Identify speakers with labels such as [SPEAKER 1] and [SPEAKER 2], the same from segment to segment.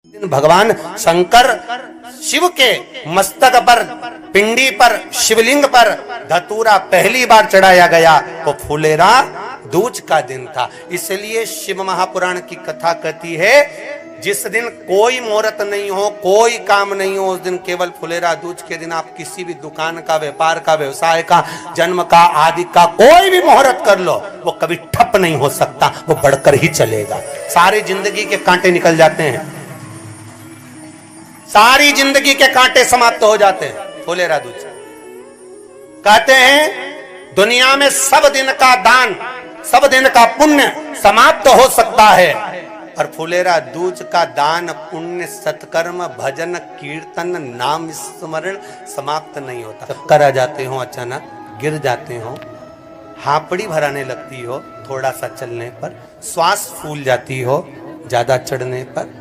[SPEAKER 1] भगवान शंकर शिव के मस्तक पर, पिंडी पर, शिवलिंग पर धतूरा पहली बार चढ़ाया गया वो फुलेरा दूज का दिन था। इसलिए शिव महापुराण की कथा कहती है जिस दिन कोई मुहूर्त नहीं हो, कोई काम नहीं हो, उस दिन केवल फुलेरा दूज के दिन आप किसी भी दुकान का, व्यापार का, व्यवसाय का, जन्म का, आदि का कोई भी मुहूर्त कर लो, वो कभी ठप नहीं हो सकता, वो बढ़कर ही चलेगा। सारी जिंदगी के कांटे निकल जाते हैं, सारी जिंदगी के कांटे समाप्त हो जाते हैं फुलेरा दूज। कहते हैं दुनिया में सब दिन का दान, सब दिन का पुण्य समाप्त हो सकता है, और फुलेरा दूज का दान, पुण्य, सत्कर्म, भजन, कीर्तन, नाम स्मरण समाप्त नहीं होता। चक्कर आ जाते हो, अचानक गिर जाते हो, हापड़ी भराने लगती हो थोड़ा सा चलने पर, श्वास फूल जाती हो ज्यादा चढ़ने पर,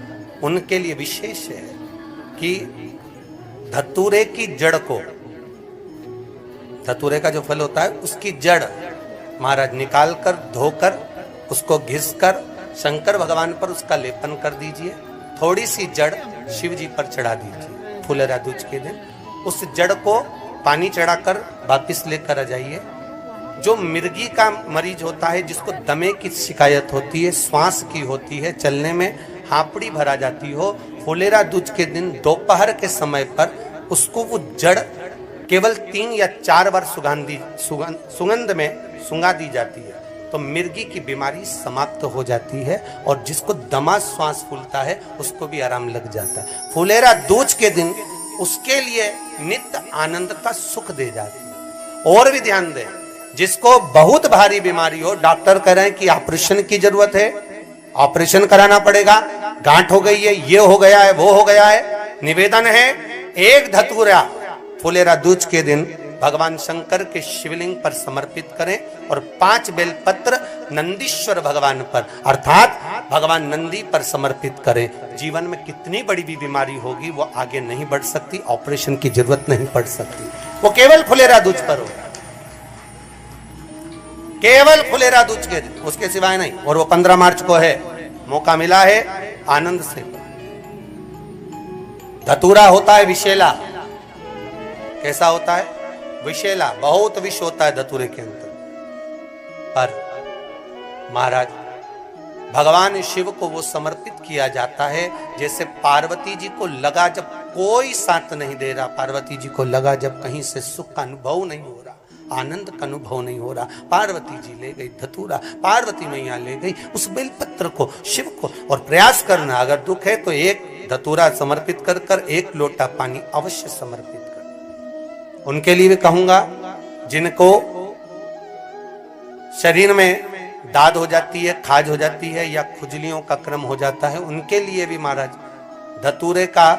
[SPEAKER 1] उनके लिए विशेष है कि धतूरे की जड़ को, धतूरे का जो फल होता है उसकी जड़ महाराज निकाल कर, धोकर, उसको घिस कर शंकर भगवान पर उसका लेपन कर दीजिए। थोड़ी सी जड़ शिव जी पर चढ़ा दीजिए फुलेरा दूज के दिन। उस जड़ को पानी चढ़ाकर वापिस लेकर आ जाइए। जो मिर्गी का मरीज होता है, जिसको दमे की शिकायत होती है, श्वास की होती है, चलने में हापड़ी भरा जाती हो, फुलेरा दूज के दिन दोपहर के समय पर उसको वो जड़ केवल 3 या 4 बार सुगंध में सुंगा दी जाती है, तो मिर्गी की बीमारी समाप्त हो जाती है, और जिसको दमा श्वास फूलता है उसको भी आराम लग जाता है। फुलेरा दूज के दिन उसके लिए नित्य आनंद का सुख दे जाती है। और भी ध्यान दें, जिसको बहुत भारी बीमारी हो, डॉक्टर कह रहे हैं कि ऑपरेशन की जरूरत है, ऑपरेशन कराना पड़ेगा, गांठ हो गई है, ये हो गया है, वो हो गया है, निवेदन है एक धतूरा फुलेरा दूज के दिन भगवान शंकर के शिवलिंग पर समर्पित करें, और 5 बेलपत्र नंदीश्वर भगवान पर अर्थात भगवान नंदी पर समर्पित करें। जीवन में कितनी बड़ी भी बीमारी होगी वो आगे नहीं बढ़ सकती, ऑपरेशन की जरूरत नहीं पड़ सकती, वो केवल फुलेरा दूज पर होगा, केवल फुलेरा दूज के दिन, उसके सिवाय नहीं। और वो 15 मार्च को है, मौका मिला है, आनंद से। धतूरा होता है विषैला, कैसा होता है? विषैला, बहुत विष होता है धतूरे के अंदर। पर महाराज भगवान शिव को वो समर्पित किया जाता है जैसे पार्वती जी को लगा, जब कोई साथ नहीं दे रहा, पार्वती जी को लगा जब कहीं से सुख का अनुभव नहीं हो रहा, आनंद का अनुभव नहीं हो रहा, पार्वती जी ले गई धतूरा, पार्वती मैया ले गई उस बेलपत्र को शिव को। और प्रयास करना, अगर दुख है तो एक धतूरा समर्पित कर कर 1 लोटा पानी अवश्य समर्पित कर। उनके लिए भी कहूंगा जिनको शरीर में दाद हो जाती है, खाज हो जाती है, या खुजलियों का क्रम हो जाता है, उनके लिए भी महाराज धतूरे का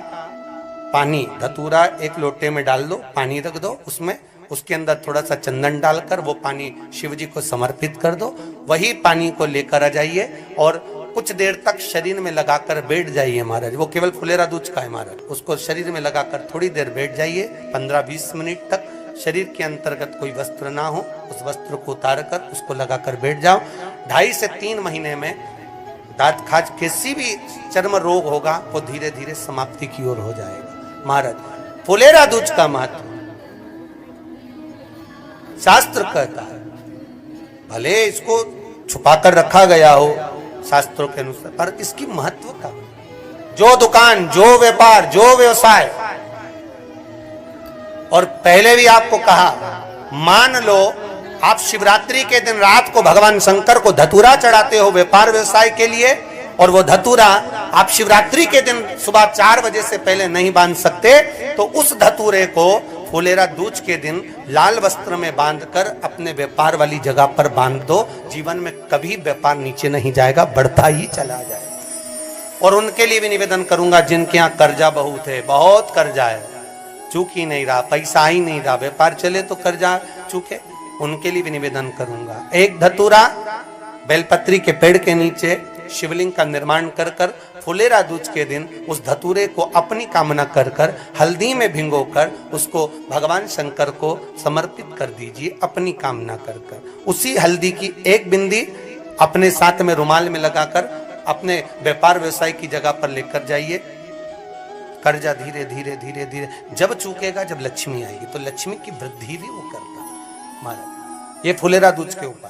[SPEAKER 1] पानी, धतूरा 1 लोटे में डाल दो, पानी रख दो उसमें, उसके अंदर थोड़ा सा चंदन डालकर वो पानी शिव जी को समर्पित कर दो। वही पानी को लेकर आ जाइए और कुछ देर तक शरीर में लगाकर बैठ जाइए महाराज। वो केवल फुलेरा दूज का है महाराज, उसको शरीर में लगाकर थोड़ी देर बैठ जाइए, 15-20 मिनट तक। शरीर के अंतर्गत कोई वस्त्र ना हो, उस वस्त्र को उतार कर उसको लगाकर बैठ जाओ। 2.5 से 3 महीने में दांत खाज, किसी भी चर्म रोग होगा वो धीरे धीरे समाप्ति की ओर हो जाएगा। महाराज फुलेरा दूज का महत्व शास्त्र कहता है, भले इसको छुपाकर रखा गया हो शास्त्रों के अनुसार, पर इसकी महत्व का, जो दुकान, जो व्यापार, जो व्यवसाय, और पहले भी आपको कहा, मान लो आप शिवरात्रि के दिन रात को भगवान शंकर को धतूरा चढ़ाते हो व्यापार व्यवसाय के लिए, और वो धतूरा आप शिवरात्रि के दिन सुबह 4 बजे से पहले नहीं बांध सकते, तो उस धतूरे को फुलेरा दूज के दिन लाल वस्त्र में बांधकर अपने व्यापार वाली जगह पर बांध दो। जीवन में कभी व्यापार नीचे नहीं जाएगा, बढ़ता ही चला जाएगा। और उनके लिए भी निवेदन करूंगा जिनके यहाँ कर्जा बहुत है, बहुत कर्जा है, चूक ही नहीं रहा, पैसा ही नहीं रहा, व्यापार चले तो कर्जा चूके, उनके लिए भी निवेदन करूंगा। 1 धतूरा बेलपत्री के पेड़ के नीचे शिवलिंग का निर्माण कर कर फुलेरा दूज के दिन उस धतूरे को अपनी कामना कर कर हल्दी में भिंगोकर उसको भगवान शंकर को समर्पित कर दीजिए अपनी कामना कर कर। उसी हल्दी की 1 बिंदी अपने साथ में रुमाल में लगाकर अपने व्यापार व्यवसाय की जगह पर लेकर जाइए। कर्जा धीरे धीरे धीरे धीरे जब चूकेगा, जब लक्ष्मी आएगी, तो लक्ष्मी की वृद्धि भी वो करता है महाराज। ये फुलेरा दूज के ऊपर